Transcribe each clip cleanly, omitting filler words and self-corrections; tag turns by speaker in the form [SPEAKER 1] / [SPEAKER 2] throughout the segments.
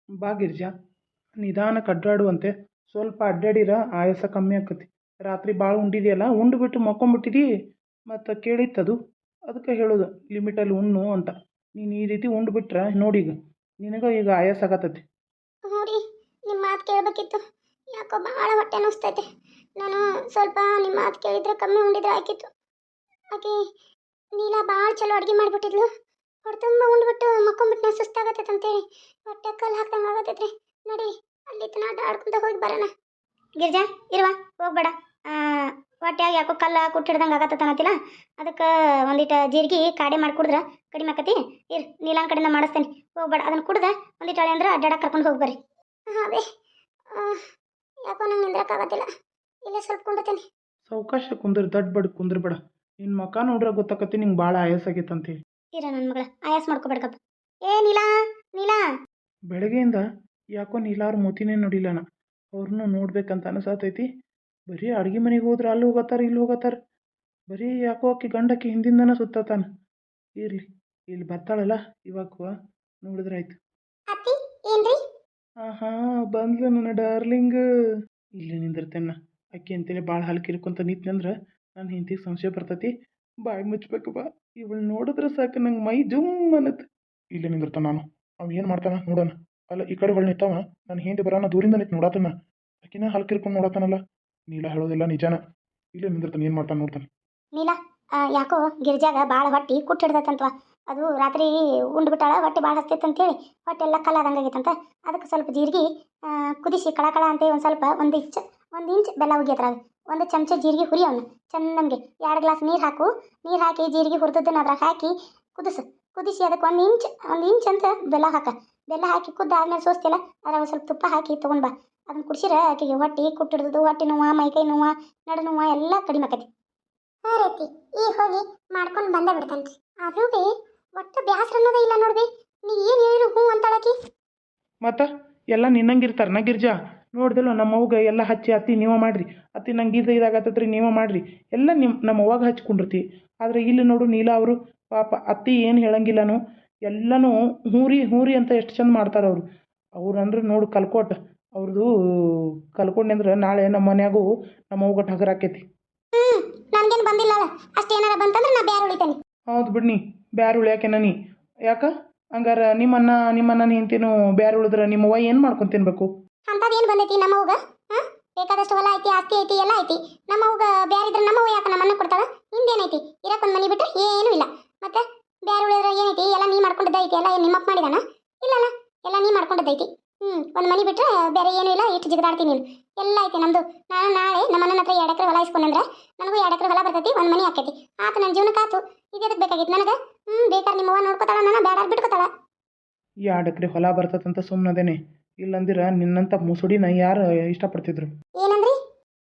[SPEAKER 1] ಬಾ ಗಿರ್ಜಾ, ನಿಧಾನಕ್ಕೆ ಅಡ್ಡಾಡುವಂತೆ. ಸ್ವಲ್ಪ ಅಡ್ಡಾಡಿರ ಆಯಾಸ ಕಮ್ಮಿ ಆಕತಿ. ರಾತ್ರಿ ಭಾಳ ಉಂಡಿದೆಯಲ್ಲ, ಉಂಡುಬಿಟ್ಟು ಮಕ್ಕೊಂಬಿಟ್ಟಿದಿ. ಮತ್ತು ಕೇಳಿತ್ತದು, ಅದಕ್ಕೆ ಹೇಳೋದು ಲಿಮಿಟಲ್ಲಿ ಉಣ್ಣು ಅಂತ. ನೀನು ಈ ರೀತಿ ಉಂಡುಬಿಟ್ರೆ ನೋಡೀಗ ನಿನಗೆ ಈಗ ಆಯಾಸ ಆಗತ್ತೈತಿ.
[SPEAKER 2] ಹ್ಞೂ ರೀ, ನಿಮ್ಮ ಮಾತು ಕೇಳಬೇಕಿತ್ತು. ಯಾಕೋ ಭಾಳ ಹೊಟ್ಟೆ ಅನ್ನಿಸ್ತೈತೆ. ನಾನು ಸ್ವಲ್ಪ ನಿಮ್ಮ ಮಾತು ಕೇಳಿದ್ರೆ ಕಮ್ಮಿ ಉಂಡಿದ್ರೆ ಆಯ್ಕಿತ್ತು. ಆಕೆ ನೀಲಾ ಭಾಳ ಚಲೋ ಅಡುಗೆ ಮಾಡಿಬಿಟ್ಟಿದ್ಲು. ಹೊಟ್ಟೆ ತುಂಬ ಉಂಡ್ಬಿಟ್ಟು ಮಕ್ಕೊಂಬಿಟ್ಟು ಸುಸ್ತಾಗತ್ತೈತೆ ಅಂತೇಳಿ ಹೊಟ್ಟೆ ಕಲ್ಲು ಹಾಕ್ದಂಗೆ ಆಗತ್ತೈತ್ರಿ. ನೋಡಿ, ಅಲ್ಲಿ ತನಕ ಆಡ್ಕೊಂತ ಹೋಗಿ ಬರೋಣ. ಗಿರ್ಜಾ ಇರುವ ಹೋಗ್ಬೇಡ. ಹೊಟ್ಯಾಗ ಯಾಕೋ ಕಲ್ಲು ಕುಟ್ಟಿಡ್ದಂಗೆ ಆಗತ್ತ ಅನ್ನತ್ತಿಲ್ಲ. ಅದಕ್ಕೆ ಒಂದಿಟ್ಟು ಜೀರಿಗೆ ಕಾಡೆ ಮಾಡಿ ಕುಡಿದ್ರೆ ಕಡಿಮೆ ಆಕತಿ. ನೀಲನ್ ಕಡೆಯಿಂದ ಮಾಡಿಸ್ತೇನೆ, ಹೋಗ್ಬೇಡ. ಅದನ್ನು ಕುಡ್ದೆ ಒಂದಿಟ್ಟು ಹಳೆ ಅಂದ್ರೆ ಅಡ್ಡಾಡಕ್ಕೆ ಕರ್ಕೊಂಡು ಹೋಗಿ ಬರ್ರಿ. ಅದೇ ಯಾಕೋ ನಂಗೆ ನಿಂದ್ರಕ್ಕಾಗತ್ತಿಲ್ಲ. ಇಲ್ಲೇ ಸ್ವಲ್ಪ ಕುಂಡಿರ್ತೇನೆ.
[SPEAKER 1] ಸಾವಕಾಶ ಕುಂದ್ರ, ದಡ್ ಬಡ್ ಕುಂದ್ರಬೇಡ. ನಿನ್ನ ಮಕ ನೋಡ್ರೆ ಗೊತ್ತಾಕತಿ ನಿಂಗೆ ಭಾಳ ಆಯಾಸ ಆಗೈತಂತೆ.
[SPEAKER 2] ನನ್ನ ಮಗಳ ಆಯಾಸ ಮಾಡ್ಕೋಬೇಡ್ಕಪ್ಪ. ಏ ನೀಲಾ, ನೀಲಾ.
[SPEAKER 1] ಬೆಳಗ್ಗೆಯಿಂದ ಯಾಕೋ ನೀಲಾವ್ರ ಮೋತಿನೇ ನೋಡಿಲ್ಲಣ್ಣ. ಅವ್ರನ್ನೂ ನೋಡ್ಬೇಕಂತ ಅನಿಸತೈತಿ. ಬರೀ ಅಡುಗೆ ಮನೆಗೆ ಹೋದ್ರೆ ಅಲ್ಲಿ ಹೋಗತ್ತಾರ, ಇಲ್ಲಿ ಹೋಗತ್ತಾರ. ಬರೀ ಯಾಕೋ ಆಕಿ ಗಂಡಕ್ಕೆ ಹಿಂದಿಂದನ ಸುತ್ತಾನ. ಇರಲಿ, ಇಲ್ಲಿ ಬರ್ತಾಳಲ್ಲ ಇವಾಗ ನೋಡಿದ್ರೆ ಆಯ್ತು.
[SPEAKER 2] ಅತ್ತಿ ಏನ್ರಿ?
[SPEAKER 1] ಬಂದ್ಲು ನನ್ನ ಡಾರ್ಲಿಂಗ್. ಇಲ್ಲಿ ನಿಂದಿರ್ತೇನ. ಅಕ್ಕಿ ಅಂತೇಳಿ ಭಾಳ ಹಲ್ಕಿರ್ಕೊಂತ ನಿಂತ್ನಂದ್ರೆ ನನ್ನ ಹೆಂಡತಿಗೆ ಸಂಶಯ ಬರ್ತೈತಿ. ಬಾಯಿ ಮುಚ್ಬೇಕು ಬಾ. ಇವಳು ನೋಡಿದ್ರೆ ಸಾಕು ನಂಗೆ ಮೈ ಜುಮ್ ಅನ್ನತ್ತೆ. ಇಲ್ಲೇ ನಿಂದಿರ್ತಾನ ನಾನು. ಅವ್ ಏನು ಮಾಡ್ತಾನ ನೋಡೋಣ. ಅಲ್ಲ, ಈ ಕಡೆ ಹೊಳ್ ನಿಂತಾವ. ನನ್ನ ಹೆಂಡತಿ ಬರೋಣ ದೂರಿಂದ ನಿಂತು ನೋಡತ್ತಾನ. ಅಕ್ಕಿನ ಹಲ್ಕಿರ್ಕೊಂಡು ನೋಡತ್ತಾನಲ್ಲ. ನೀಲ ಹೇಳೋದಿಲ್ಲ ನಿಜಾನ. ಇಲ್ಲೇ ನಿಂದಿರ್ತಾನೆ, ಏನು ಮಾಡ್ತಾನೆ ನೋಡ್ತಾನೆ.
[SPEAKER 2] ನೀಲಾ, ಯಾಕೋ ಗಿರ್ಜಾಗ ಭಾಳ ಹೊಟ್ಟಿ ಕುಟ್ಟಿಡ್ದತ್ತಂತವ. ಅದು ರಾತ್ರಿ ಉಂಡ್ಬಿಟ್ಟಾಳ, ಹೊಟ್ಟೆ ಭಾಳ ಹಸ್ತೈತೆ ಅಂತೇಳಿ ಹೊಟ್ಟೆ ಎಲ್ಲ ಕಲ್ಲಾದಂಗಾಗೈತಂತ. ಅದಕ್ಕೆ ಸ್ವಲ್ಪ ಜೀರಿಗೆ ಕುದಿಸಿ ಕಳ ಅಂತೇಳಿ ಒಂದು ಇಂಚ್ ಬೆಲ್ಲ ಉಗಿಯತ್ರಾಗ ಒಂದು ಚಮಚ ಜೀರಿಗೆ ಹುರಿ ಅವನು ಚಂದಂಗೆ 2 ಗ್ಲಾಸ್ ನೀರು ಹಾಕು. ನೀರು ಹಾಕಿ ಜೀರಿಗೆ ಹುರಿದದ್ದನ್ನು ಅದ್ರಾಗ ಹಾಕಿ ಕುದಿಸಿ ಅದಕ್ಕೆ ಒಂದು ಇಂಚ್ ಅಂತ ಬೆಲ್ಲ ಹಾಕಿ ಕುದ್ದಾದ್ಮೇಲೆ ಸೋಸ್ತಿಲ್ಲ ಅದ್ರಾಗ ಸ್ವಲ್ಪ ತುಪ್ಪ ಹಾಕಿ ತೊಗೊಂಡು ಬಾ. ಅದನ್ನು ಕುಡಿಸಿದ್ರೆ ಆಕೆಗೆ ಹೊಟ್ಟೆ ಕುಟ್ಟಿಡ್ದು ಹೊಟ್ಟೆ ನೋವು, ಮೈಕೈ ನೋವು, ನಡು ನೋವು ಎಲ್ಲ ಕಡಿಮೆ ಆಕತಿ. ಆ ರೀತಿ ಈಗ ಹೋಗಿ ಮಾಡ್ಕೊಂಡು ಬಂದ ಬಿಡ್ತಾನ್ರಿ. ಆದ್ರೂ ಬಿ ಒಟ್ಟು ಬ್ಯಾಸ್ರ ಅನ್ನೋದೇ ಇಲ್ಲ ನೋಡ್ರಿ. ನೀ ಏನು ಹೇಳಿರು ಹ್ಞೂ ಅಂತಾಳಕಿ.
[SPEAKER 1] ಮತ್ತು ಎಲ್ಲ ನಿನ್ನಂಗಿರ್ತಾರನ ಗಿರ್ಜಾ? ನೋಡ್ದಿಲ್ಲ ನಮ್ಮ ಅವ್ಗೆ ಎಲ್ಲ ಹಚ್ಚಿ ಅತ್ತಿ ನೀವು ಮಾಡಿರಿ, ಅತ್ತಿ ನಂಗೆ ಇದಾಗತ್ತದ್ರಿ ನೀವು ಮಾಡಿರಿ, ಎಲ್ಲ ನಮ್ಮ ಅವ್ವಾಗ ಹಚ್ಕೊಂಡಿರ್ತಿ. ಆದರೆ ಇಲ್ಲಿ ನೋಡು ನೀಲ ಅವರು ಪಾಪ ಅತ್ತಿ ಏನು ಹೇಳಂಗಿಲ್ಲನು, ಎಲ್ಲನೂ ಹೂರಿ ಅಂತ ಎಷ್ಟು ಚಂದ ಮಾಡ್ತಾರೆ ಅವರು. ಅವ್ರಂದ್ರೆ ನೋಡು ಕಲ್ಕೋಟ್. ಅವ್ರದ್ದು ಕಲ್ಕೊಂಡ್ರೆ ನಾಳೆ ನಮ್ಮ ಮನ್ಯಾಗೂ ನಮ್ಮ ಅವ್ಗಟ್ಟು ಹಗರ ಆಕೈತಿ.
[SPEAKER 2] ನನಗೇನು ಬಂದಿಲ್ಲ, ಅಷ್ಟೇನಾರ ಬಂತಂದ್ರೆ ನಾ ಬ್ಯಾರ ಉಳಿತೇನೆ.
[SPEAKER 1] ಹೌದು ಬಿಡ್ನಿ, ಬ್ಯಾರು ಉಳಿಯಾಕೆ ನನಿ ಯಾಕ ಹಂಗಾರ ನಿಮ್ಮನ್ನ ನಿಂತೇನು ಬ್ಯಾರು ಉಳಿದ್ರೆ ನಿಮ್ಮವ್ವ ಏನು ಮಾಡ್ಕೊಂಡು ತಿನ್ಬೇಕು?
[SPEAKER 2] ಅಂತದೇನು ಬಂದೈತಿ ನಮ್ಮವ್ಗ? ಬೇಕಾದಷ್ಟು ಹೊಲ ಐತಿ, ಆಸ್ತಿ ಐತಿ, ಎಲ್ಲ ಐತಿ. ನಮ್ಮವ್ಗ ಬ್ಯಾರಿದ್ರೆ ನಮ್ಮವ್ವ ಯಾಕೆ ನಮ್ಮನ್ನ ಕೊಡ್ತಾಳ? ನಿಂದೇನೈತಿ? ಇರಕ್ಕೊಂದು ಮನೆ ಬಿಟ್ಟರೆ ಏನೂ ಇಲ್ಲ. ಮತ್ತೆ ಬ್ಯಾರು ಉಳಿದ್ರೆ ಏನೈತಿ? ಎಲ್ಲ ನೀ ಮಾಡ್ಕೊಂಡಿದ್ದೈತಿ. ಎಲ್ಲ ಏನು ನಿಮ್ಮಪ್ಪ ಮಾಡಿದಾನ? ಇಲ್ಲಲ್ಲ, ಎಲ್ಲ ನೀ ಮಾಡ್ಕೊಂಡಿದ್ದೈತಿ. ಒಂದು ಮನೆ ಬಿಟ್ಟರೆ ಬೇರೆ ಏನೂ ಇಲ್ಲ. ಎಷ್ಟು ಜಿಗದಾಡ್ತೀನಿ ನೀನು. ಎಲ್ಲ ಐತಿ ನಮ್ಮದು. ನಾನು ನಾಳೆ ನಮ್ಮ ಅಣ್ಣನ ಹತ್ರ 2 ಎಕರೆ ಹೊಲ ಇಸ್ಕೊಂಡ್ರೆ ನನಗೂ 2 ಎಕರೆ ಹೊಲ ಬರ್ತೈತಿ, ಒಂದು ಮನೆ ಆಕೈತಿ. ಆತು, ನನ್ನ ಜೀವನಕ್ಕೆ ಆತು. ಇದಕ್ಕೆ ಬೇಕಾಗಿತ್ತು ನನಗೆ. ಬೇಕಾದ್ರೆ ನಿಮ್ಮವ್ವ ನೋಡ್ಕೊತಾಳ, ನನ್ನ ಬ್ಯಾಡ ಬಿಟ್ಕೊತಾಳ.
[SPEAKER 1] 2 ಎಕರೆ ಹೊಲ ಬರ್ತದಂತ ಸುಮ್ಮನದೇನೆ. ಇಲ್ಲಂದಿರ ನಿನ್ನಂಥ ಮುಸುಡಿನ ಯಾರು ಇಷ್ಟಪಡ್ತಿದ್ರು?
[SPEAKER 2] ಏನಂದ್ರಿ?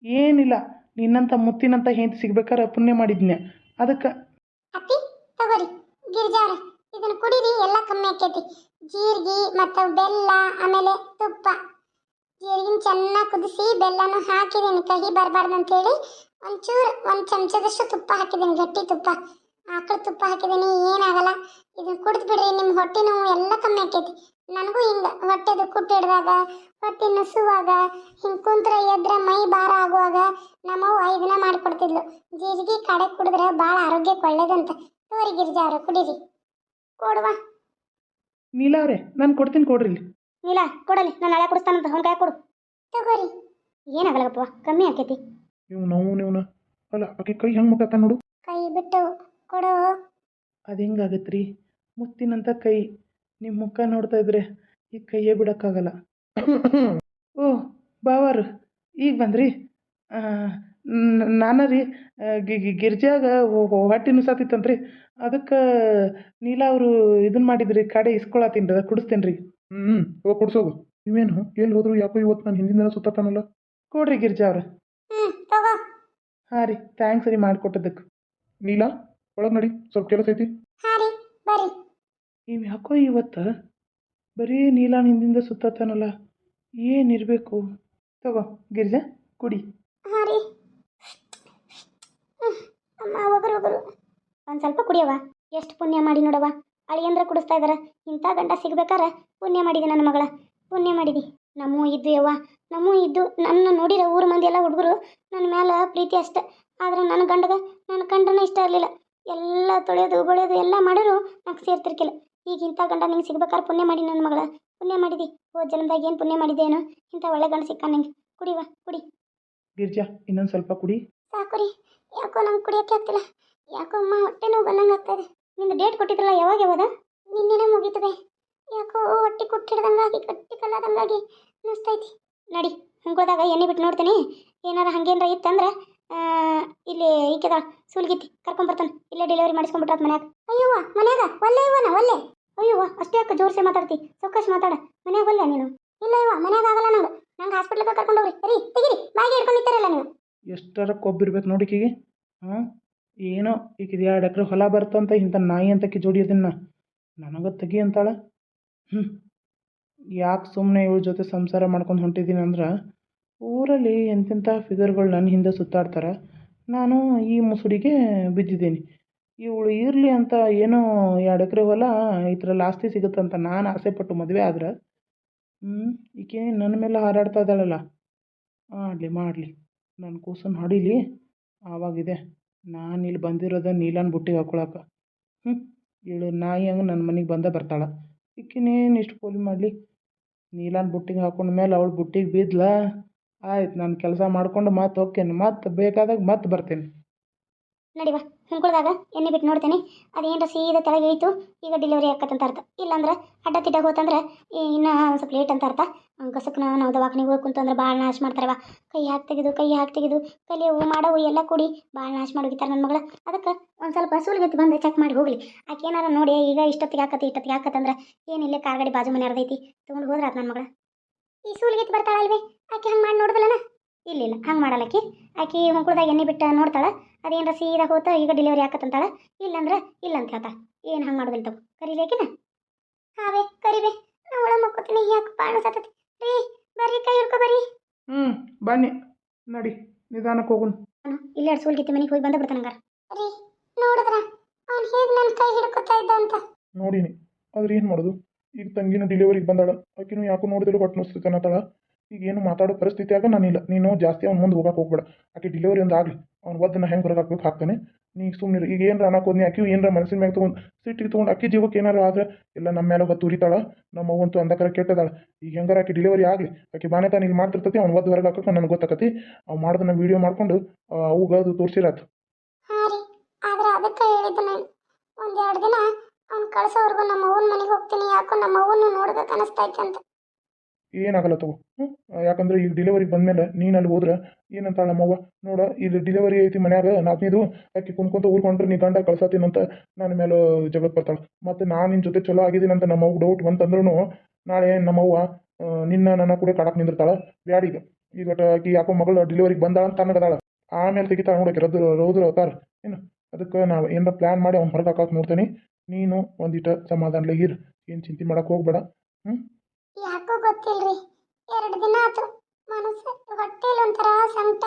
[SPEAKER 1] ಏನಿಲ್ಲ, ನಿನ್ನಂಥ ಮುತ್ತಿನಂತ ಹೆಂಡತಿ ಸಿಗ್ಬೇಕಾರೆ ಪುಣ್ಯ ಮಾಡಿದ್ನೆ ಅದಕ್ಕೆ.
[SPEAKER 2] ಅತ್ತಿ ತಗೋರಿ ಗಿರ್ಜಾರ, ಇದನ್ನು ಕುಡೀರಿ, ಎಲ್ಲ ಕಮ್ಮಿ ಆಕೈತಿ. ಜೀರಿಗೆ ಮತ್ತು ಬೆಲ್ಲ, ಆಮೇಲೆ ತುಪ್ಪ. ಜೀರಿಗಿನ ಚೆನ್ನಾಗಿ ಕುದಿಸಿ ಬೆಲ್ಲನೂ ಹಾಕಿದ್ದೀನಿ, ಕಹಿ ಬರಬಾರ್ದು ಅಂತೇಳಿ. ಒಂದು ಚಮಚದಷ್ಟು ತುಪ್ಪ ಹಾಕಿದ್ದೀನಿ, ಗಟ್ಟಿ ತುಪ್ಪ, ಆಕಳ ತುಪ್ಪ ಹಾಕಿದ್ದೀನಿ. ಏನಾಗಲ್ಲ, ಇದನ್ನು ಕುಡಿದು ಬಿಡ್ರಿ. ನಿಮ್ಮ ಹೊಟ್ಟೆ ನೋವು ಎಲ್ಲ ಕಮ್ಮಿ ಆಕೈತಿ. ನನಗೂ ಹಿಂಗೆ ಹೊಟ್ಟೆದು ಕುಟ್ಟು ಹಿಡ್ದಾಗ, ಹೊಟ್ಟೆ ನುಸುವಾಗ, ಹಿಂಗೆ ಕುಂತ್ರ ಎದ್ರೆ ಮೈ ಭಾರ ಆಗುವಾಗ ನಮ್ಮವ್ವ ಇದನ್ನ ಮಾಡಿಕೊಡ್ತಿದ್ಲು. ಜೀರಿಗೆ ಕಾಡೆ ಕುಡಿದ್ರೆ ಭಾಳ ಆರೋಗ್ಯಕ್ಕೆ ಒಳ್ಳೇದಂತ. ತೋರಿ ಗಿರ್ಜಾ ಅವ್ರ ಕುಡೀರಿ. ಕೊಡುವ
[SPEAKER 1] ನೀಲ ಅವ್ರೆ, ನಾನು ಕೊಡ್ತೀನಿ, ಕೊಡ್ರಿ.
[SPEAKER 2] ನೀಲ ಕೊಡಲಿ, ನಾನು ನಾಳೆ ಕುಡಿಸ್ತಾನಂತ ಅವ್ನ ಕೈ ಕೊಡು. ತಗೋರಿ. ಏನಾಗಲ್ಲಪ್ಪ, ಕಮ್ಮಿ ಆಕೈತಿ.
[SPEAKER 1] ನೀವು ಅಲ್ಲ, ಆಕೆ ಕೈ ಹೆಂಗೆ ಮುಟ್ಟ ನೋಡು.
[SPEAKER 2] ಕೈ ಬಿಟ್ಟು ಕೊಡು.
[SPEAKER 1] ಅದು ಹೆಂಗಾಗತ್ರಿ? ಮುತ್ತಿನಂತ ಕೈ ನಿಮ್ಮ ಮುಖ ನೋಡ್ತಾ ಇದ್ರೆ ಈ ಕೈಯೇ ಬಿಡೋಕ್ಕಾಗಲ್ಲ. ಓಹ್ ಬಾವಾರು, ಈಗ ಬಂದ್ರಿ? ನಾನು ರೀ ಗಿರ್ಜಾಗ ಹೊಟ್ಟೆ ನುಸಾತಿತ್ತಂತ್ರಿ, ಅದಕ್ಕೆ ನೀಲ ಅವರು ಇದನ್ನ ಮಾಡಿದ್ರಿ, ಕಾಡೆ ಇಸ್ಕೊಳತ್ತೀನಿ ರೀ, ಕುಡಿಸ್ತೇನೆ ರೀ. ಹೋಗಿ ಕುಡ್ಸೋದು. ನೀವೇನು ಎಲ್ಲಿ ಹೋದ್ರು? ಯಾಕೋ ಇವತ್ತು ನಾನು ಹಿಂದಿನ ಸುತ್ತಾನಲ್ಲ. ಕೊಡ್ರಿ ಗಿರ್ಜಾ ಅವ್ರ.
[SPEAKER 2] ತಗೋ.
[SPEAKER 1] ಹಾಂ ರೀ, ಥ್ಯಾಂಕ್ಸ್ ರೀ ಮಾಡಿಕೊಟ್ಟದಕ್ಕೆ. ನೀಲ ಒಳಗೆ ನಡಿ, ಸ್ವಲ್ಪ ಕೆಲಸ ಐತಿ.
[SPEAKER 2] ಹಾಂ ರೀ, ಬರ್ರಿ.
[SPEAKER 1] ನೀವು ಯಾಕೋ ಇವತ್ತು ಬರೀ ನೀಲಾನ ಹಿಂದಿಂದ ಸುತ್ತಾನಲ್ಲ, ಏನಿರಬೇಕು? ತಗೋ ಗಿರ್ಜಾ, ಕುಡಿ.
[SPEAKER 2] ಹಾಂ ರೀ. ಅಮ್ಮ ಒಗರು ಒಂದು ಸ್ವಲ್ಪ ಕುಡಿಯವ. ಎಷ್ಟು ಪುಣ್ಯ ಮಾಡಿ ನೋಡವ, ಅಳಿಯಂದ್ರೆ ಕುಡಿಸ್ತಾ ಇದಾರೆ. ಇಂಥ ಗಂಡ ಸಿಗ್ಬೇಕಾರೆ ಪುಣ್ಯ ಮಾಡಿದೆ ನನ್ನ ಮಗಳ. ಪುಣ್ಯ ಮಾಡಿದಿ. ನಮ್ಮೂ ಇದ್ದು ಯವ್ವ, ನಮ್ಮೂ ಇದ್ದು ನನ್ನ ನೋಡಿರ ಊರು ಮಂದಿ ಎಲ್ಲ ಹುಡುಗರು ನನ್ನ ಮ್ಯಾಲ ಪ್ರೀತಿ ಅಷ್ಟೆ. ಆದ್ರೆ ನನ್ನ ಗಂಡಗ ನನ್ನ ಕಂಡನೇ ಇಷ್ಟ ಇರಲಿಲ್ಲ. ಎಲ್ಲ ತೊಳೆಯೋದು ಬಳಿಯೋದು ಎಲ್ಲ ಮಾಡಿದ್ರು ನಂಗೆ ಸೇರ್ತಿರ್ಕಿಲ್ಲ. ಈಗ ಇಂಥ ಗಂಡ ನಿಂಗೆ ಸಿಗ್ಬೇಕಾದ್ರೆ ಪುಣ್ಯ ಮಾಡಿ ನನ್ನ ಮಗಳ, ಪುಣ್ಯ ಮಾಡಿದಿ. ಹೋದ ಜನ್ಮದಾಗ ಏನು ಪುಣ್ಯ ಮಾಡಿದ್ದೇನೋ ಇಂಥ ಒಳ್ಳೆ ಗಂಡ ಸಿಕ್ಕ ನಿಂಗೆ. ಕುಡಿವಾ ಕುಡಿ.
[SPEAKER 1] ಗಿರ್ಜಾ ಇನ್ನೊಂದು ಸ್ವಲ್ಪ ಕುಡಿ.
[SPEAKER 2] ಸಾಕು ರೀ, ಯಾಕೋ ನಂಗೆ ಕುಡಿಯೋಕ್ಕೆ ಆಗ್ತಿಲ್ಲ. ಯಾಕೋ ಅಮ್ಮ ಹೊಟ್ಟೆ ನೋವು ಬಂದಂಗೆ ಆಗ್ತಾಯಿದೆ. ನಿಂದು ಡೇಟ್ ಕೊಟ್ಟಿದ್ರಲ್ಲ, ಯಾವಾಗ ಯಾವಾಗ? ನಿನ್ನೆನೇ ಮುಗೀತದೆ. ಯಾಕೋ ಹೊಟ್ಟೆ ಕುಟ್ಟಿಡ್ದಂಗಾಗಿ ಗಟ್ಟಿ ಕಲ್ಲಾದಂಗಾಗಿ ಅನ್ನಿಸ್ತೈತಿ. ನಡಿ, ಹುಂಗೋದಾಗ ಎಣ್ಣೆ ಬಿಟ್ಟು ನೋಡ್ತೀನಿ. ಏನಾರ ಹಂಗೇನಾರ ಇತ್ತಂದ್ರೆ ಇಲ್ಲಿ ಈಕೆದ ಸೂಲ್ಗಿತ್ತಿ ಕರ್ಕೊಂಬರ್ತಾನೆ. ಇಲ್ಲೇ ಡೆಲಿವರಿ ಮಾಡಿಸ್ಕೊಂಡ್ಬಿಟ್ರಾತ್ ಮನ್ಯಾಗ. ಅಯ್ಯವ್ವ ಮನ್ಯಾಗ ಒಲ್ಲೆ ಇವನ ಒಲ್ಲೆ. ಅಯ್ಯವ್ವ ಅಷ್ಟೇ ಯಾಕೆ ಜೋರ್ಸೆ ಮಾತಾಡ್ತಿ? ಸೌಕಾಶ್ ಮಾತಾಡ. ಮನ್ಯಾಗ ಒಲ್ಲೆ ನೀನು? ಇಲ್ಲ ಇವ ಮನ್ಯಾಗ ಆಗಲ್ಲ ನಂಗೆ ಹಾಸ್ಪಿಟ್ಲಿಗೆ ಕರ್ಕೊಂಡೋಗ್ರಿ. ಸರಿ ತೆಗಿರಿ, ಬಾಯಿಗೆ ಹಿಡ್ಕೊಂಡು ನಿಂತಾರಲ್ಲ ನೀವು.
[SPEAKER 1] ಎಷ್ಟರ ಕೊಬ್ಬಿರ್ಬೇಕು ನೋಡಿ ಈಕಿಗೆ. ಹಾಂ ಏನೋ ಈಕಿದು 2 ಎಕರೆ ಹೊಲ ಬರ್ತಂತ ಇಂಥ ನಾಯಿ ಅಂತಕ್ಕೆ ಜೋಡಿಯೋದನ್ನ ನನಗೆ ತೆಗಿ ಅಂತಾಳೆ. ಯಾಕೆ ಸುಮ್ಮನೆ ಇವಳ ಜೊತೆ ಸಂಸಾರ ಮಾಡ್ಕೊಂಡು ಹೊಂಟಿದ್ದೀನಿ ಅಂದ್ರೆ ಊರಲ್ಲಿ ಎಂತೆಂಥ ಫಿಗರ್ಗಳು ನನ್ನ ಹಿಂದೆ ಸುತ್ತಾಡ್ತಾರೆ. ನಾನು ಈ ಮುಸುಡಿಗೆ ಬಿದ್ದಿದ್ದೀನಿ. ಇವಳು ಇರಲಿ ಅಂತ ಏನೋ 2 ಎಕರೆ ಹೊಲ ಇದ್ರಲ್ಲಿ ಆಸ್ತಿ ಸಿಗುತ್ತಂತ ನಾನು ಆಸೆಪಟ್ಟು ಮದುವೆ ಆದ್ರೆ ಈಕೆ ನನ್ನ ಮೇಲೆ ಹಾರಾಡ್ತಾ ಇದ್ದಾಳಲ್ಲ. ಮಾಡಲಿ ನನ್ನ ಕೂಸನ್ನು ಹೊಡೀಲಿ, ಆವಾಗಿದೆ. ನಾನು ಇಲ್ಲಿ ಬಂದಿರೋದ ನೀಲನ ಬುಟ್ಟಿಗೆ ಹಾಕೊಳಕ್ಕೆ. ಇವಳು ನಾಯಿ ಹಂಗೆ ನನ್ನ ಮನೆಗೆ ಬರ್ತಾಳೆ. ಈಕಿನೇನು ಇಷ್ಟು ಪೋಲಿ ಮಾಡಲಿ. ನೀಲನ ಬುಟ್ಟಿಗೆ ಹಾಕೊಂಡ ಮೇಲೆ ಅವಳು ಬುಟ್ಟಿಗೆ ಬಿದ್ಲ, ಆಯ್ತು ನಾನು ಕೆಲಸ ಮಾಡ್ಕೊಂಡು ಮತ್ತೆ ಹೋಗ್ತೇನೆ. ಮತ್ತೆ ಬೇಕಾದಾಗ ಮತ್ತೆ ಬರ್ತೇನೆ.
[SPEAKER 2] ನಡಿವ, ಹುಂಕುಳ್ದಾಗ ಎಣ್ಣೆ ಬಿಟ್ಟು ನೋಡ್ತೇನೆ. ಅದೇನರ ಸೀದಾ ತೆಳಗೆ ಇಳಿತು, ಈಗ ಡೆಲಿವರಿ ಆಕತ್ತಂತ ಅರ್ಥ. ಇಲ್ಲಾಂದ್ರೆ ಅಡ್ಡ ತಿಡ್ಡ ಹೋತಂದ್ರೆ ಇನ್ನೂ ಒಂದು ಸ್ವಲ್ಪ ಲೇಟ್ ಅಂತ ಅರ್ಥ. ಗಸಕ್ನ ನಾವು ದವಾಖಾನೆಗೆ ಹೋಗಿ ಕುಂತಂದ್ರೆ ಭಾಳ ನಾಶ ಮಾಡ್ತಾರವ. ಕೈ ಹಾಕಿ ತೆಗೆದು ಕಲಿಯವು ಮಾಡವು ಎಲ್ಲ ಕೂಡಿ ಭಾಳ ನಾಶ ಮಾಡೋಗಿತ್ತಾರೆ ನನ್ನ ಮಗಳು. ಅದಕ್ಕೆ ಒಂದು ಸ್ವಲ್ಪ ಸೂಲ್ಗೆತ್ತಿ ಬಂದು ಚೆಕ್ ಮಾಡಿ ಹೋಗಲಿ. ಆಕೆ ಏನಾರ ನೋಡಿ ಈಗ ಇಷ್ಟೊತ್ತಿಗೆ ಹಾಕತ್ತಂದ್ರೆ ಏನಿಲ್ಲ ಕಾರ್ಗಡಿ ಬಾಜು ಮನೆ ಅರ್ದೈತಿ ತೊಗೊಂಡು ಹೋದ್ರೆ ಅದು ನನ್ನ ಮಗಳ. ಈ ಸೂಲ್ಗೆತ್ತಿ ಬರ್ತಾಳಲ್ವೇ ಆಕೆ ಹಂಗೆ ಮಾಡಿ ನೋಡಿದಲ್ಲನ? ಇಲ್ಲ ಹಂಗೆ ಮಾಡಲ್ಲಕ್ಕಿ. ಆಕೆ ಹುಂಕುಳ್ದಾಗ ಎಣ್ಣೆ ಬಿಟ್ಟು ನೋಡ್ತಾಳೆ. ಅದೇನರ ಸೀದಾ ಹೋತ ಈಗ ಡೆಲಿವರಿ ಆಕತ್ತಂತಾಳೆ. ಇಲ್ಲಂದ್ರೆ ಇಲ್ಲ ಅಂತ ಹೇಳ್ತಾ. ಏನು ಹಂಗೆ ಮಾಡೋದಿಲ್ಲ ತಗೋ. ಕರೀಲೇಕಿನ? ಹಾವೇ ಕರಿಬೇ, ನಾ ಒಳ ಮಕ್ಕೋತೀನಿ. ಯಾಕೆ ಬಾಣ ಸತ್ತತಿ ರೀ? ಬರ್ರಿ ಕೈ ಹಿಡ್ಕೊ ಬರ್ರಿ.
[SPEAKER 1] ಬನ್ನಿ ನಡಿ, ನಿಧಾನಕ್ಕೆ ಹೋಗುನ್.
[SPEAKER 2] ಇಲ್ಲೇ ಸೂಲ್ಗಿತ್ತಿ ಮನೆಗೆ ಹೋಗಿ ಬಂದ ಬಿಡ್ತಾನಂಗಾರ. ರೀ ನೋಡಿದ್ರ ಅವ್ನು ಹೇಗೆ ನನ್ನ ಕೈ ಹಿಡ್ಕೊತಾ ಇದ್ದ ಅಂತ?
[SPEAKER 1] ನೋಡಿನಿ, ಆದ್ರೆ ಏನು ಮಾಡೋದು? ಈಗ ತಂಗಿನೂ ಡೆಲಿವರಿಗೆ ಬಂದಾಳ. ಆಕಿನೂ ಯಾಕೋ ನೋಡಿದ್ರು ಹೊಟ್ಟೆ ನುಸ್ತು ಅನ್ನತ್ತಾಳ. ಈಗ ಏನು ಮಾತಾಡೋ ಪರಿಸ್ಥಿತಿಯಾಗ ನಾನಿಲ್ಲ. ನೀನು ಜಾಸ್ತಿ ಅವ್ನ ಮುಂದೆ ಹೋಗಕ್ಕೆ ಹೋಗ್ಬೇಡ. ಆಕೆ ಡೆಲಿವರಿ ಒಂದು ಆಗಲಿ, ಅವ್ನು ಒದ್ದನ್ನ ಹೆಂಗೆ ಹೊರಗೆ ಹಾಕ್ಬೇಕು ಹಾಕ್ತಾನೆ. ನೀ ಸುಮ್ಮನೆ ಈಗ ಏನಾರ ಅನ್ನಕೋದ್ನಿ. ಆಕೆ ಏನಾರ ಮನಸ್ಸಿನ ಮ್ಯಾಗ ತೊಗೊಂಡು ಸಿಟ್ಟಿಗೆ ತೊಗೊಂಡು ಅಕ್ಕಿ ಜೀವಕ್ಕೆ ಏನಾರು ಆದ್ರೆ ಎಲ್ಲ ನಮ್ಮ ಮೇಲೆ ಹೊತ್ತು ಉರಿತಾಳ. ನಮ್ಮ ಅವ್ವಂತೂ ಅಂದಕರ ಕೆಟ್ಟದಾಳ. ಈಗ ಹೆಂಗಾರ ಆಕೆ ಡೆಲಿವರಿ ಆಗಲಿ, ಆಕೆ ಬಾನೆ ತಾನು ಇಲ್ಲಿ ಮಾಡ್ತಿರ್ತತಿ. ಅವ್ನು ಒದ್ದು ಹೊರಗೆ ಹಾಕಕ್ಕೆ ನನಗೆ ಗೊತ್ತಾಕತಿ. ಅವ್ನು ಮಾಡೋದನ್ನ ವೀಡಿಯೋ ಮಾಡ್ಕೊಂಡು ಅವಾಗ ಅದು ತೋರಿಸಿರತ್ತು.
[SPEAKER 2] ಹಾಂ ರೀ, ಆದ್ರೆ ಅದಕ್ಕೆ ಹೇಳಿದ್ದು ನಾನು ಒಂದೆರಡು ದಿನ ಅವ್ನು ಕಳ್ಸೋವರೆಗೂ ನಮ್ಮ ಅವ್ವನ ಮನೆಗೆ ಹೋಗ್ತೀನಿ. ಯಾಕೋ ನಮ್ಮ ಅವ್ವನು ನೋಡ್ಬೇಕು ಅನಿಸ್ತೈತೆ ಅಂತ.
[SPEAKER 1] ಏನಾಗಲ್ಲ ತಗೋ. ಯಾಕಂದ್ರೆ ಈಗ ಡೆಲಿವರಿಗೆ ಬಂದಮೇಲೆ ನೀನು ಅಲ್ಲಿ ಹೋದ್ರೆ ಏನಂತಾಳ ನಮ್ಮವ್ವ, ನೋಡ ಇಲ್ಲಿ ಡೆಲಿವರಿ ಐತಿ ಮನ್ಯಾಗ ನಾಲ್ಕನೇದು ಆಕೆ ಕುಣ್ಕೊಂತ ಊರ್ಕೊಂಡ್ರೆ ನೀ ಗಂಡ ಕಳ್ಸತ್ತೀನಂತ ನನ್ನ ಮೇಲೆ ಜಗಳಕ್ಕೆ ಬರ್ತಾಳೆ. ಮತ್ತು ನಾನು ನಿನ್ನ ಜೊತೆ ಚಲೋ ಆಗಿದ್ದೀನಂತ ನಮ್ಮವ್ವ ಡೌಟ್ ಬಂತಂದ್ರೂ ನಾಳೆ ನಮ್ಮವ್ವ ನನ್ನ ಕೂಡ ಕಾಡಕ್ಕೆ ನಿಂದಿರ್ತಾಳೆ. ಬ್ಯಾಡೀಗ ಈಗ ಆಕಿ ಯಾಕೋ ಮಗಳು ಡೆಲಿವರಿಗೆ ಬಂದಾಳ ಅಂತ ಅನ್ನಗದಾಳ. ಆಮೇಲೆ ತೆಗಿತಾಳೆ ನೋಡೋಕೆ ರೌದ್ರ ಅವತಾರ ಏನು. ಅದಕ್ಕೆ ನಾವು ಏನಾರ ಪ್ಲ್ಯಾನ್ ಮಾಡಿ ಅವ್ನು ಹೊರಗೆ ಹಾಕಕ್ಕೆ ನೋಡ್ತೇನೆ. ನೀನು ಒಂದಿಟ ಸಮಾಧಾನಲೆ ಇರು, ಏನು ಚಿಂತೆ ಮಾಡಕ್ಕೆ ಹೋಗ್ಬೇಡ.
[SPEAKER 2] ಯಾಕೋ ಗೊತ್ತಿಲ್ರಿ, 2 ದಿನ ಆಯ್ತು ಮನಸ್ಸು ಹೊಟ್ಟೆಲಿ ಒಂಥರ ಸಂಕಟ.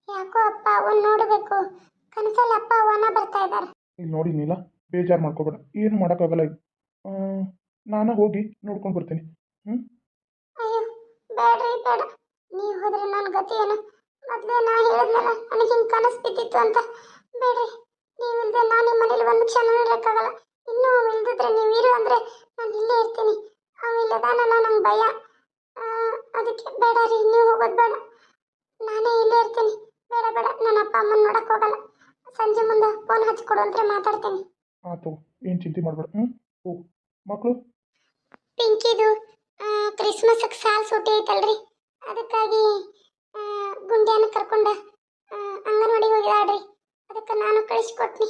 [SPEAKER 2] ಯಾಕೋ ಅಪ್ಪ ಅವನ್ ನೋಡಬೇಕು ಕನಸಲ್ಲಿ ಅಪ್ಪ ಅವನ ಬರ್ತಾ ಇದ್ದಾರೆ.
[SPEAKER 1] ಇಲ್ಲಿ ನೋಡಿ ನೀಲ, ಬೇಜಾರು ಮಾಡ್ಕೋಬೇಡ, ಏನು ಮಾಡೋಕ್ಕಾಗಲ್ಲ. ಈಗ ನಾನು ಹೋಗಿ ನೋಡ್ಕೊಂಡು ಬರ್ತೀನಿ.
[SPEAKER 2] ಅಯ್ಯೋ ಬೇಡ್ರಿ ಬೇಡ, ನೀವು ಹೋದ್ರೆ ನನ್ನ ಗತಿ ಏನು? ಮೊದಲೇ ನಾ ಹೇಳಿದ್ನಲ್ಲ ನನಗೆ ಹಿಂಗೆ ಕನಸು ಬಿದ್ದಿತ್ತು ಅಂತ. ಬೇಡ್ರಿ, ನೀವಿಲ್ಲದೆ ನಾನು ನಿಮ್ಮ ಮನೇಲಿ ಒಂದು ಕ್ಷಣ ಇರೋಕ್ಕಾಗಲ್ಲ. ಇನ್ನೂ ಇಲ್ದಿದ್ರೆ ನೀವು ಇರು ಅಂದರೆ ನಾನು ಇಲ್ಲೇ ಇರ್ತೀನಿ. ಅವಿಲ್ಲದಾನಲ್ಲ ನಂಗೆ ಭಯ. ಅದಕ್ಕೆ ಬೇಡ ರೀ, ನೀವು ಹೋಗೋದು ಬೇಡ, ನಾನೇ ಇಲ್ಲೇ ಇರ್ತೀನಿ. ಬೇಡ ನನ್ನ ಅಪ್ಪ ಅಮ್ಮನ ನೋಡಕ್ಕೆ ಹೋಗಲ್ಲ. ಸಂಜೆ ಮುಂದೆ ಫೋನ್ ಹಚ್ಕೊಡು ಅಂದ್ರೆ ಮಾತಾಡ್ತೀನಿ.
[SPEAKER 1] ಆಯ್ತು, ಏನು ಚಿಂತೆ ಮಾಡಬೇಡ. ಹೋಗು ಮಕ್ಕಳು.
[SPEAKER 2] ಪಿಂಕಿದು ಕ್ರಿಸ್ಮಸ್ಗೆ ಸಾಲ್ ಸೂಟಿ ಐತಲ್ರಿ, ಅದಕ್ಕಾಗಿ ಗುಂಡ್ಯಾನ ಕರ್ಕೊಂಡ ಅಂಗನವಾಡಿಗೆ ಹೋಗಿದಾಳ್ರಿ. ಅದಕ್ಕೆ ನಾನು ಕಳಿಸ್ಕೊಟ್ನಿ.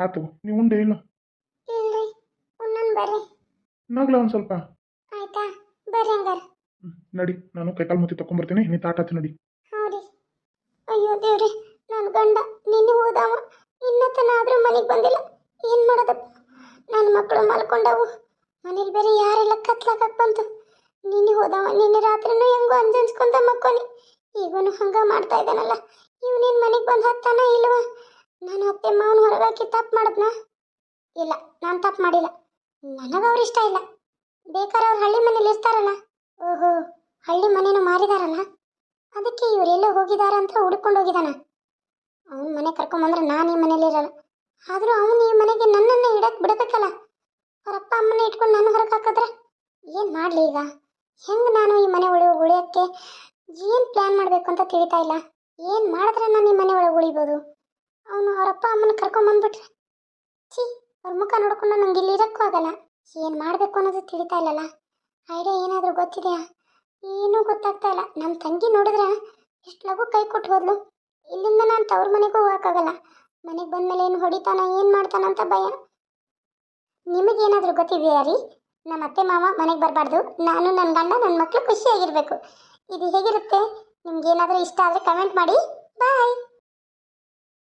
[SPEAKER 1] ಆಯ್ತು, ನೀವು ಉಂಡೆ ಇಲ್ಲ?
[SPEAKER 2] ಇಲ್ರಿ, ಉಣ್ಣನ್ ಬರ್ರಿ.
[SPEAKER 1] ನಾಗ್ಲ ಒಂದು ಸ್ವಲ್ಪ.
[SPEAKER 2] ಆಯ್ತಾ, ಬರ್ರಿ ಹಂಗಾರ.
[SPEAKER 1] ನಡಿ, ನಾನು ಕೈಕಾಲು ಮುತ್ತಿ ತಗೊಂಡ್ಬರ್ತೀನಿ. ನೀ ತಾಟಾಚು ನಡಿ.
[SPEAKER 2] ಹೌರಿ. ಅಯ್ಯೋ ದೇವ್ರಿ, ನನ್ನ ಗಂಡ ನಿನ್ನೆ ಹೋದವ, ಇನ್ನತನ ಆದ್ರೂ ಮನೆಗೆ ಬಂದಿಲ್ಲ. ಏನು ಮಾಡೋದಪ್ಪ? ನನ್ನ ಮಕ್ಕಳು ಮಲ್ಕೊಂಡವು, ಮನೇಲಿ ಬೇರೆ ಯಾರೆಲ್ಲ ಕತ್ಲಾಕಕ್ಕೆ ಬಂತು. ನಿನ್ನೆ ಹೋದವ, ನಿನ್ನೆ ರಾತ್ರಿನೂ ಹೆಂಗೋ ಅಂಜನ್ಸ್ಕೊಂತ ಮಕ್ಕೋನಿ. ಈಗೂನು ಹಂಗ ಮಾಡ್ತಾ ಇದ್ದಾನಲ್ಲ. ಇವನೇನು ಮನೆಗೆ ಬಂದು ಹತ್ತಾನ ಇಲ್ವಾ? ನಾನು ಅತ್ತೆ ಮಾವನ ಹೊರಗಾಕಿ ತಪ್ಪು ಮಾಡಿದ್ನಾ? ಇಲ್ಲ, ನಾನು ತಪ್ಪು ಮಾಡಿಲ್ಲ. ನನಗೆ ಅವ್ರು ಇಷ್ಟ ಇಲ್ಲ. ಬೇಕಾದ್ರೆ ಅವ್ರು ಹಳ್ಳಿ ಮನೇಲಿ ಇರ್ತಾರಲ್ಲ, ಹಳ್ಳಿ ಮನೇನು ಮಾರಿದಾರಲ್ಲ, ಅದಕ್ಕೆ ಇವರೆಲ್ಲೋ ಹೋಗಿದಾರ ಅಂತ ಹುಡ್ಕೊಂಡು ಹೋಗಿದಾನ. ಅವನ ಮನೆ ಕರ್ಕೊಂಬಂದ್ರೆ ನಾನು ಈ ಮನೇಲಿ ಇರಲ್ಲ. ಆದರೂ ಅವನು ಈ ಮನೆಗೆ ನನ್ನನ್ನೇ ಇಡಕ್ಕೆ ಬಿಡಬೇಕಲ್ಲ. ಅವ್ರ ಅಪ್ಪ ಅಮ್ಮನ ಇಟ್ಕೊಂಡು ನಾನು ಹೊರಗೆ ಹಾಕಿದ್ರೆ ಏನು ಮಾಡಲಿ ಈಗ? ಹೆಂಗೆ ನಾನು ಈ ಮನೆ ಒಳಗೆ ಉಳಿಯೋಕ್ಕೆ ಏನು ಪ್ಲ್ಯಾನ್ ಮಾಡಬೇಕು ಅಂತ ತಿಳಿತಾ ಇಲ್ಲ. ಏನು ಮಾಡಿದ್ರೆ ನಾನು ಈ ಮನೆ ಒಳಗೆ ಉಳಿಬೋದು? ಅವನು ಅವ್ರ ಅಪ್ಪ ಅಮ್ಮನ ಕರ್ಕೊಂಬಂದ್ಬಿಟ್ರೆ ಛೀ, ಅವ್ರ ಮುಖ ನೋಡ್ಕೊಂಡು ನಂಗೆ ಇಲ್ಲಿ ಇರೋಕ್ಕೂ ಆಗಲ್ಲ. ಏನು ಮಾಡಬೇಕು ಅನ್ನೋದು ತಿಳಿತಾ ಇಲ್ಲಲ್ಲ. ಐಡಿಯಾ ಏನಾದರೂ ಗೊತ್ತಿದೆಯಾ? ಏನೂ ಗೊತ್ತಾಗ್ತಾ ಇಲ್ಲ. ನಮ್ಮ ತಂಗಿ ನೋಡಿದ್ರೆ ಎಷ್ಟು ಲಘು ಕೈ ಕೊಟ್ಟು ಹೋದ್ಲು. ಇಲ್ಲಿಂದ ನಾನು ತವ್ರ ಮನೆಗೂ ಹೋಗೋಕ್ಕಾಗಲ್ಲ. ಮನೆಗೆ ಬಂದಮೇಲೆ ಏನು ಹೊಡಿತಾನ, ಏನು ಮಾಡ್ತಾನಂತ ಭಯ. ನಿಮಗೇನಾದರೂ ಗೊತ್ತಿದೆಯಾ ರೀ? ನಮ್ಮ ಅತ್ತೆ ಮಾವ ಮನೆಗೆ ಬರಬಾರ್ದು, ನಾನು ನನ್ನ ಗಂಡ ನನ್ನ ಮಕ್ಕಳು ಖುಷಿಯಾಗಿರಬೇಕು. ಇದು ಹೇಗಿರುತ್ತೆ? ನಿಮ್ಗೇನಾದರೂ ಇಷ್ಟ ಆದರೆ ಕಮೆಂಟ್ ಮಾಡಿ. ಬಾಯ್.